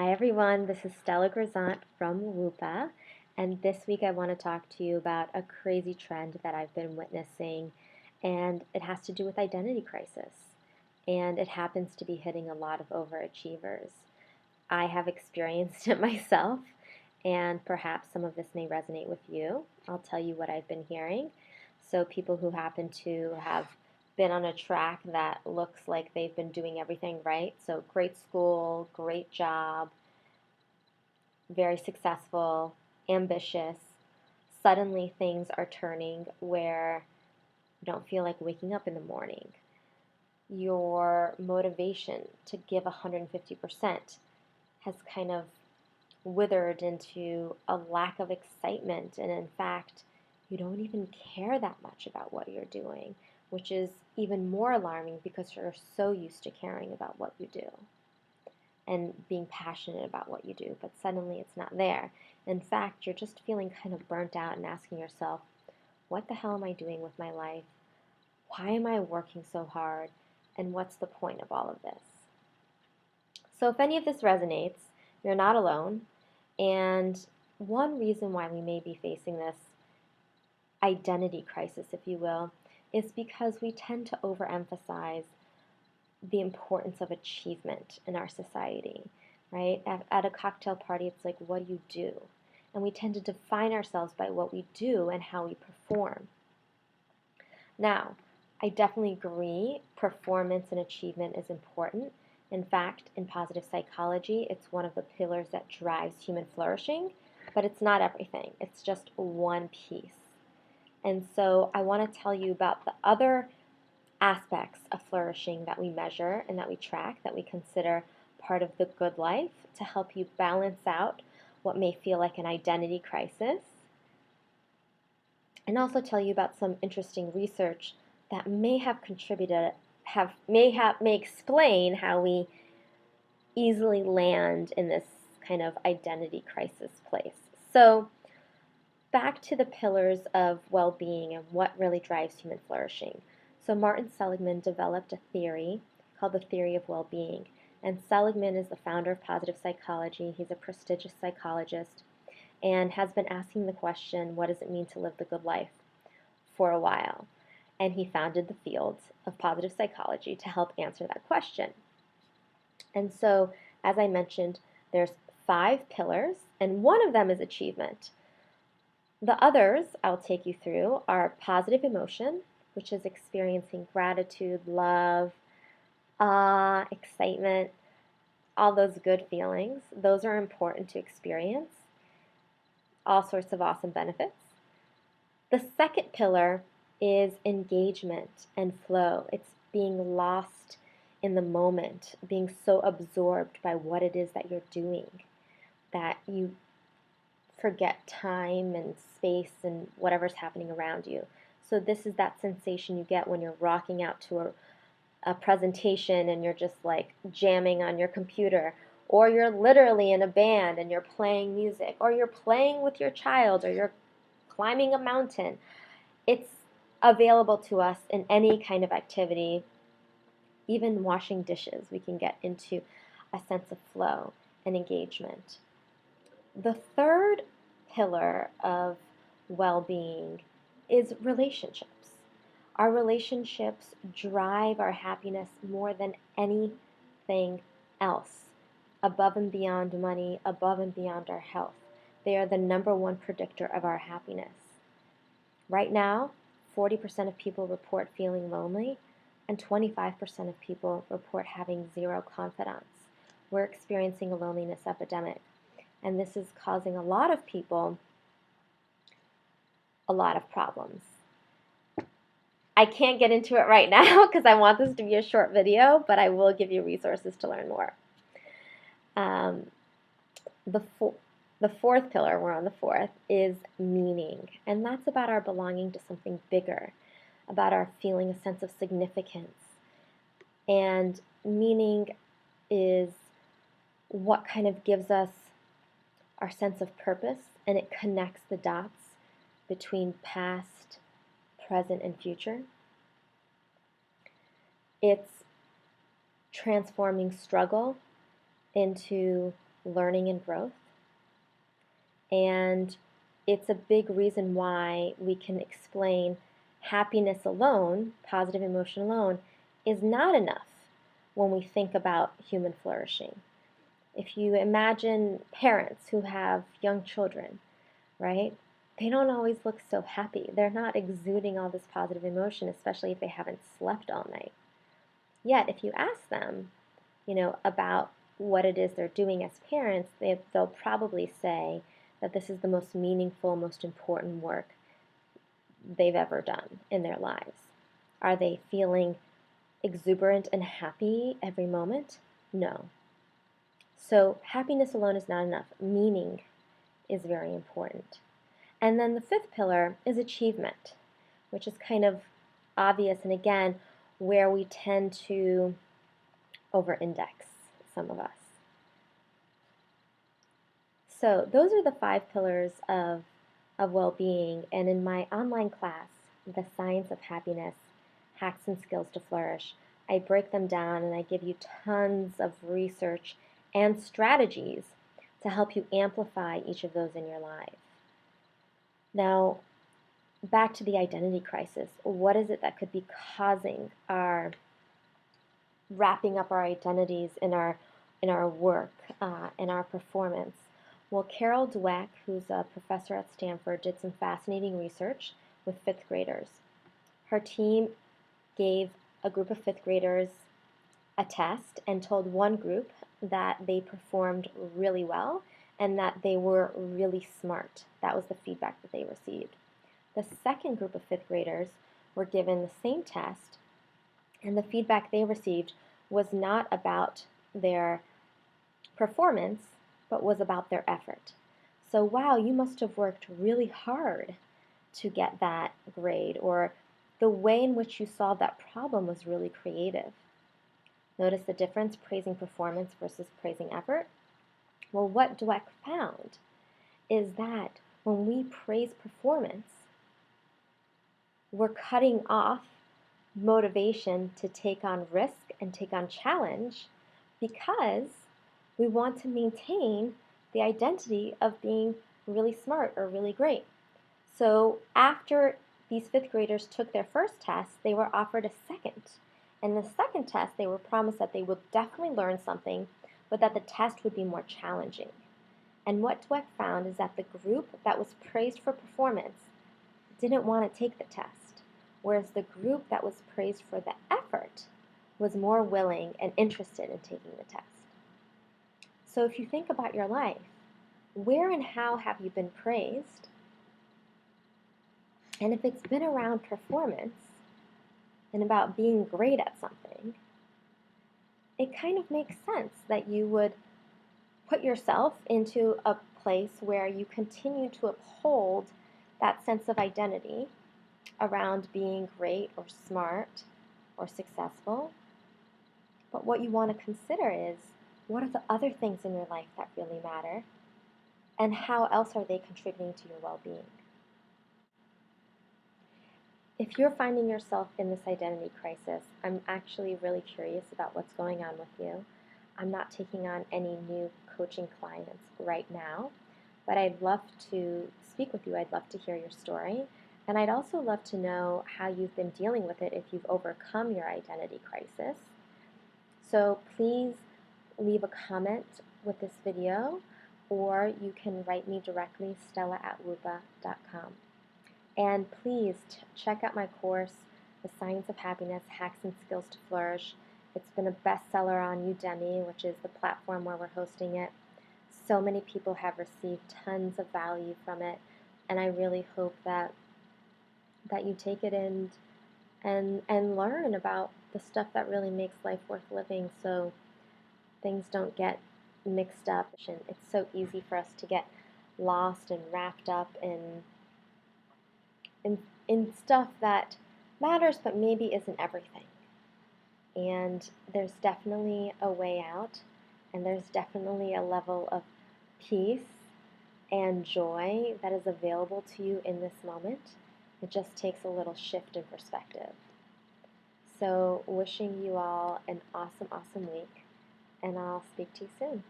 Hi everyone, this is Stella Grizont from WUPA, and this week I want to talk to you about a crazy trend that I've been witnessing, and it has to do with identity crisis, and it happens to be hitting a lot of overachievers. I have experienced it myself, and perhaps some of this may resonate with you. I'll tell you what I've been hearing. So people who happen to have been on a track that looks like they've been doing everything right. So great school, great job, very successful, ambitious. Suddenly things are turning where you don't feel like waking up in the morning. Your motivation to give 150% has kind of withered into a lack of excitement, and in fact, you don't even care that much about what you're doing, which is even more alarming because you're so used to caring about what you do and being passionate about what you do, but suddenly it's not there. In fact, you're just feeling kind of burnt out and asking yourself, what the hell am I doing with my life? Why am I working so hard? And what's the point of all of this? So if any of this resonates, you're not alone. And one reason why we may be facing this identity crisis, if you will, is because we tend to overemphasize the importance of achievement in our society, right? At a cocktail party, it's like, what do you do? And we tend to define ourselves by what we do and how we perform. Now, I definitely agree performance and achievement is important. In fact, in positive psychology, it's one of the pillars that drives human flourishing, but it's not everything. It's just one piece. And so I want to tell you about the other aspects of flourishing that we measure and that we track, that we consider part of the good life to help you balance out what may feel like an identity crisis, and also tell you about some interesting research that may have contributed, may explain how we easily land in this kind of identity crisis place. So back to the pillars of well-being and what really drives human flourishing. So Martin Seligman developed a theory called the theory of well-being. And Seligman is the founder of positive psychology. He's a prestigious psychologist and has been asking the question, what does it mean to live the good life, for a while. And he founded the field of positive psychology to help answer that question. And so, as I mentioned, there's 5 pillars, and one of them is achievement. The others I'll take you through are positive emotion, which is experiencing gratitude, love, awe, excitement, all those good feelings. Those are important to experience. All sorts of awesome benefits. The second pillar is engagement and flow. It's being lost in the moment, being so absorbed by what it is that you're doing that you forget time and space and whatever's happening around you. So this is that sensation you get when you're rocking out to a presentation and you're just like jamming on your computer, or you're literally in a band and you're playing music, or you're playing with your child, or you're climbing a mountain. It's available to us in any kind of activity, even washing dishes. We can get into a sense of flow and engagement. The third pillar of well-being is relationships. Our relationships drive our happiness more than anything else, above and beyond money, above and beyond our health. They are the number one predictor of our happiness. Right now, 40% of people report feeling lonely, and 25% of people report having zero confidence. We're experiencing a loneliness epidemic, and this is causing a lot of people a lot of problems. I can't get into it right now because I want this to be a short video, but I will give you resources to learn more. The fourth pillar, we're on the fourth, is meaning. And that's about our belonging to something bigger, about our feeling a sense of significance. And meaning is what kind of gives us our sense of purpose, and it connects the dots between past, present, and future. It's transforming struggle into learning and growth. And it's a big reason why we can explain happiness alone, positive emotion alone, is not enough when we think about human flourishing. If you imagine parents who have young children, right? They don't always look so happy. They're not exuding all this positive emotion, especially if they haven't slept all night. Yet, if you ask them, about what it is they're doing as parents, they'll probably say that this is the most meaningful, most important work they've ever done in their lives. Are they feeling exuberant and happy every moment? No. So happiness alone is not enough. Meaning is very important. And then the fifth pillar is achievement, which is kind of obvious, and again, where we tend to over-index, some of us. So those are the 5 pillars of well-being, and in my online class, The Science of Happiness, Hacks and Skills to Flourish, I break them down and I give you tons of research and strategies to help you amplify each of those in your life. Now, back to the identity crisis. What is it that could be causing our wrapping up our identities in our work, in our performance? Well, Carol Dweck, who's a professor at Stanford, did some fascinating research with 5th graders. Her team gave a group of 5th graders a test and told one group that they performed really well and that they were really smart. That was the feedback that they received. The second group of 5th graders were given the same test, and the feedback they received was not about their performance, but was about their effort. So, wow, you must have worked really hard to get that grade, or the way in which you solved that problem was really creative. Notice the difference, praising performance versus praising effort? Well, what Dweck found is that when we praise performance, we're cutting off motivation to take on risk and take on challenge because we want to maintain the identity of being really smart or really great. So after these 5th graders took their first test, they were offered a second. And the second test, they were promised that they would definitely learn something, but that the test would be more challenging. And what Dweck found is that the group that was praised for performance didn't want to take the test, whereas the group that was praised for the effort was more willing and interested in taking the test. So if you think about your life, where and how have you been praised? And if it's been around performance and about being great at something, it kind of makes sense that you would put yourself into a place where you continue to uphold that sense of identity around being great or smart or successful. But what you want to consider is, what are the other things in your life that really matter? And how else are they contributing to your well-being? If you're finding yourself in this identity crisis, I'm actually really curious about what's going on with you. I'm not taking on any new coaching clients right now, but I'd love to speak with you. I'd love to hear your story. And I'd also love to know how you've been dealing with it if you've overcome your identity crisis. So please leave a comment with this video, or you can write me directly, stella@wupa.com. And please check out my course, The Science of Happiness, Hacks and Skills to Flourish. It's been a bestseller on Udemy, which is the platform where we're hosting it. So many people have received tons of value from it, and I really hope that you take it and learn about the stuff that really makes life worth living, so things don't get mixed up. And it's so easy for us to get lost and wrapped up in stuff that matters but maybe isn't everything. And there's definitely a way out, and there's definitely a level of peace and joy that is available to you in this moment. It just takes a little shift in perspective. So wishing you all an awesome, awesome week, and I'll speak to you soon.